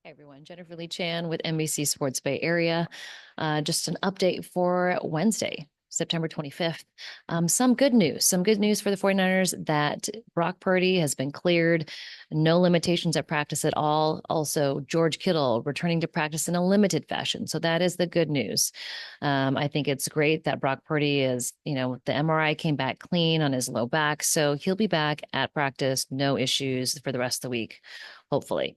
Hi, everyone. Jennifer Lee Chan with NBC Sports Bay Area. Just an update for Wednesday, September 25th. Some good news. Some good news for the 49ers that Brock Purdy has been cleared. No limitations at practice at all. Also, George Kittle returning to practice in a limited fashion. So that is the good news. I think it's great that Brock Purdy is, the MRI came back clean on his low back. So he'll be back at practice, no issues for the rest of the week, hopefully.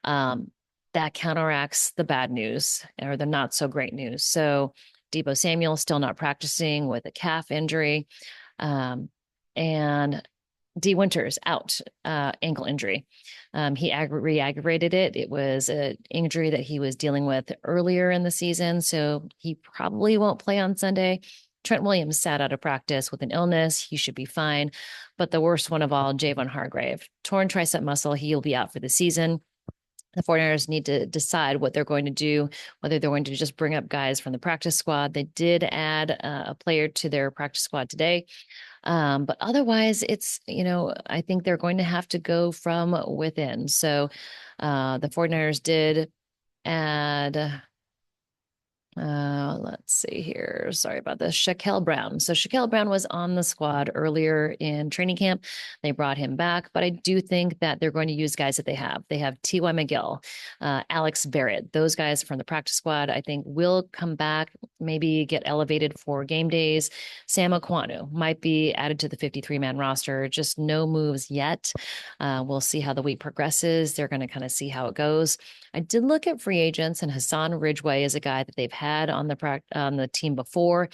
Um, that counteracts the bad news or the not so great news. So Deebo Samuel still not practicing with a calf injury, and Dee Winters out, ankle injury. He re-aggravated it. It was an injury that he was dealing with earlier in the season, so he probably won't play on Sunday. Trent Williams sat out of practice with an illness. He should be fine. But the worst one of all, Javon Hargrave, torn tricep muscle. He'll be out for the season. The 49ers need to decide what they're going to do, whether they're going to just bring up guys from the practice squad. They did add a player to their practice squad today. But otherwise, I think they're going to have to go from within. So the 49ers did add let's see here. Sorry about this. Shaquille Brown. So Shaquille Brown was on the squad earlier in training camp. They brought him back, but I do think that they're going to use guys that they have. They have T.Y. McGill, Alex Barrett. Those guys from the practice squad, I think, will come back, maybe get elevated for game days. Sam Aquanu might be added to the 53-man roster. Just no moves yet. We'll see how the week progresses. They're going to kind of see how it goes. I did look at free agents, and Hassan Ridgeway is a guy that they've had on the team before.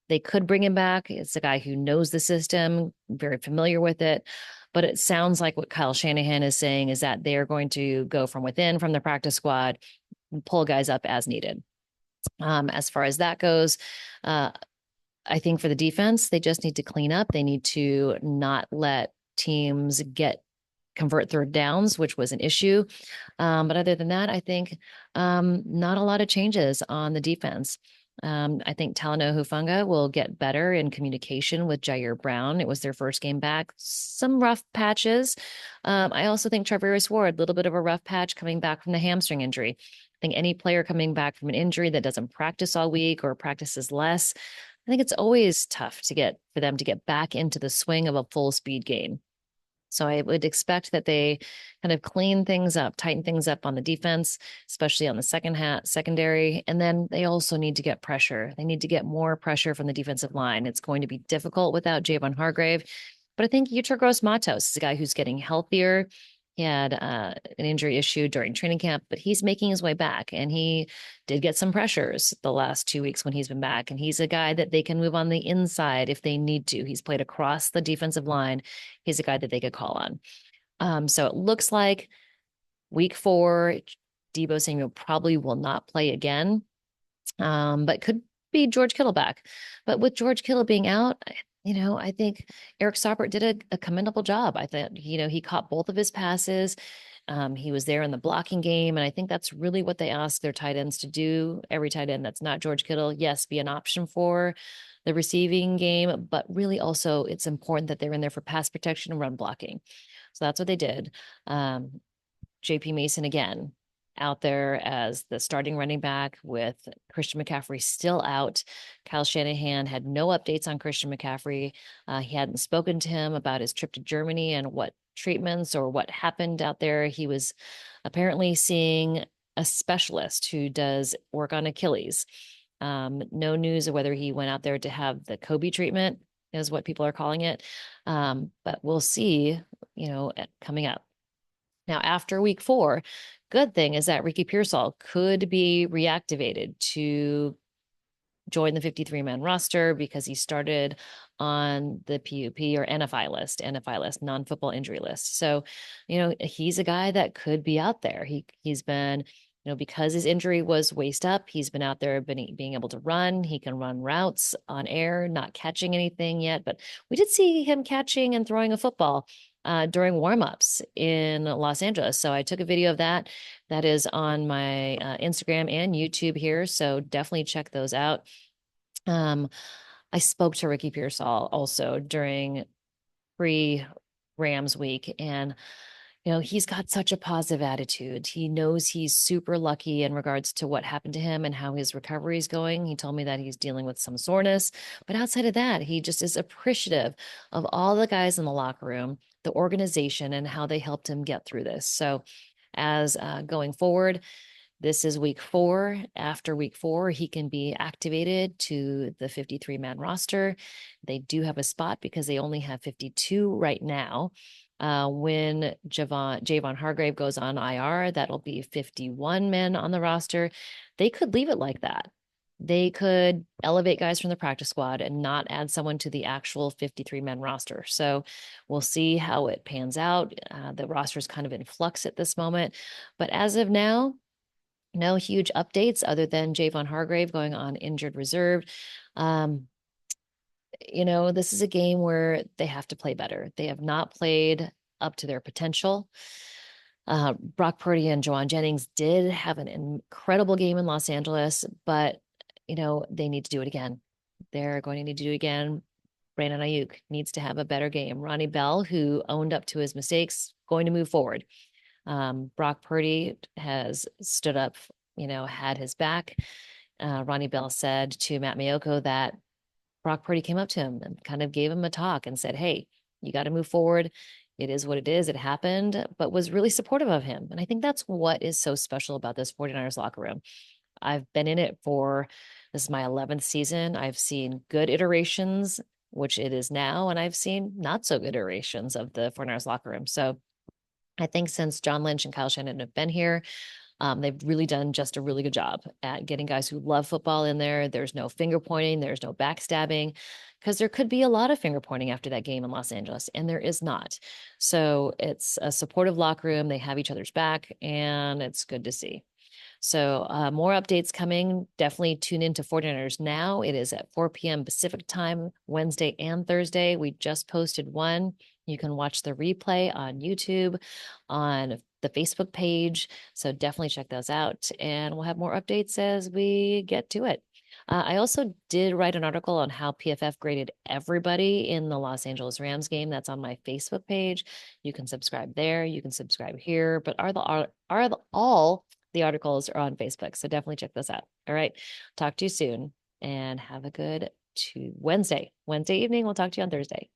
They could bring him back. It's a guy who knows the system, very familiar with it. But it sounds like what Kyle Shanahan is saying is that they are going to go from within, from the practice squad, and pull guys up as needed. As far as that goes, I think for the defense, they just need to clean up. They need to not let teams convert third downs, which was an issue. But other than that, I think not a lot of changes on the defense. I think Talanoa Hufanga will get better in communication with Jair Brown. It was their first game back. Some rough patches. I also think Charvarius Ward, a little bit of a rough patch coming back from the hamstring injury. I think any player coming back from an injury that doesn't practice all week or practices less, I think it's always tough for them to get back into the swing of a full speed game. So I would expect that they kind of clean things up, tighten things up on the defense, especially on the secondary. And then they also need to get pressure. They need to get more pressure from the defensive line. It's going to be difficult without Javon Hargrave. But I think Yetur Gross-Matos is a guy who's getting healthier. He had an injury issue during training camp, but he's making his way back. And he did get some pressures the last 2 weeks when he's been back. And he's a guy that they can move on the inside if they need to. He's played across the defensive line. He's a guy that they could call on. So it looks like week 4, Deebo Samuel probably will not play again, but could be George Kittle back. But with George Kittle being out, I think Eric Saubert did a commendable job. I thought, he caught both of his passes. He was there in the blocking game. And I think that's really what they ask their tight ends to do. Every tight end that's not George Kittle, yes, be an option for the receiving game, but really also it's important that they're in there for pass protection and run blocking. So that's what they did. JP Mason again out there as the starting running back with Christian McCaffrey still out. Kyle Shanahan had no updates on Christian McCaffrey. He hadn't spoken to him about his trip to Germany and what treatments or what happened out there. He was apparently seeing a specialist who does work on Achilles. No news of whether he went out there to have the Kobe treatment is what people are calling it. But we'll see, coming up. Now, after week 4, good thing is that Ricky Pearsall could be reactivated to join the 53-man roster because he started on the PUP or NFI list, non-football injury list. So, he's a guy that could be out there. He's been, because his injury was waist up, he's been out there being able to run. He can run routes on air, not catching anything yet, but we did see him catching and throwing a football during warmups in Los Angeles. So I took a video of that. That is on my Instagram and YouTube here. So definitely check those out. I spoke to Ricky Pearsall also during pre-Rams week, and He's got such a positive attitude. He knows he's super lucky in regards to what happened to him and how his recovery is going. He told me that he's dealing with some soreness, but outside of that, he just is appreciative of all the guys in the locker room, the organization, and how they helped him get through this. So, as going forward, this is week 4. After week 4, he can be activated to the 53-man roster. They do have a spot because they only have 52 right now. When Javon Hargrave goes on IR, that'll be 51 men on the roster. They could leave it like that. They could elevate guys from the practice squad and not add someone to the actual 53-man roster. So we'll see how it pans out. The roster is kind of in flux at this moment. But as of now, no huge updates other than Javon Hargrave going on injured reserve. Um, this is a game where they have to play better. They have not played up to their potential. Brock Purdy and Juwan Jennings did have an incredible game in Los Angeles, but they need to do it again. They're going to need to do it again. Brandon Ayuk needs to have a better game. Ronnie Bell, who owned up to his mistakes, going to move forward. Brock Purdy has stood up, had his back. Ronnie Bell said to Matt Maiocco that Brock Purdy came up to him and kind of gave him a talk and said, hey, you got to move forward. It is what it is. It happened, but was really supportive of him. And I think that's what is so special about this 49ers locker room. I've been in it this is my 11th season. I've seen good iterations, which it is now, and I've seen not so good iterations of the 49ers locker room. So I think since John Lynch and Kyle Shanahan have been here, they've really done just a really good job at getting guys who love football in there. There's no finger pointing, there's no backstabbing, because there could be a lot of finger pointing after that game in Los Angeles, and there is not. So it's a supportive locker room. They have each other's back, and it's good to see. So more updates coming. Definitely tune into 49ers Now. It is at 4 p.m. Pacific time, Wednesday and Thursday. We just posted one. You can watch the replay on YouTube, on the Facebook page. So definitely check those out. And we'll have more updates as we get to it. I also did write an article on how PFF graded everybody in the Los Angeles Rams game. That's on my Facebook page. You can subscribe there. You can subscribe here. But all the articles are on Facebook. So definitely check those out. All right. Talk to you soon and have a good Wednesday evening. We'll talk to you on Thursday.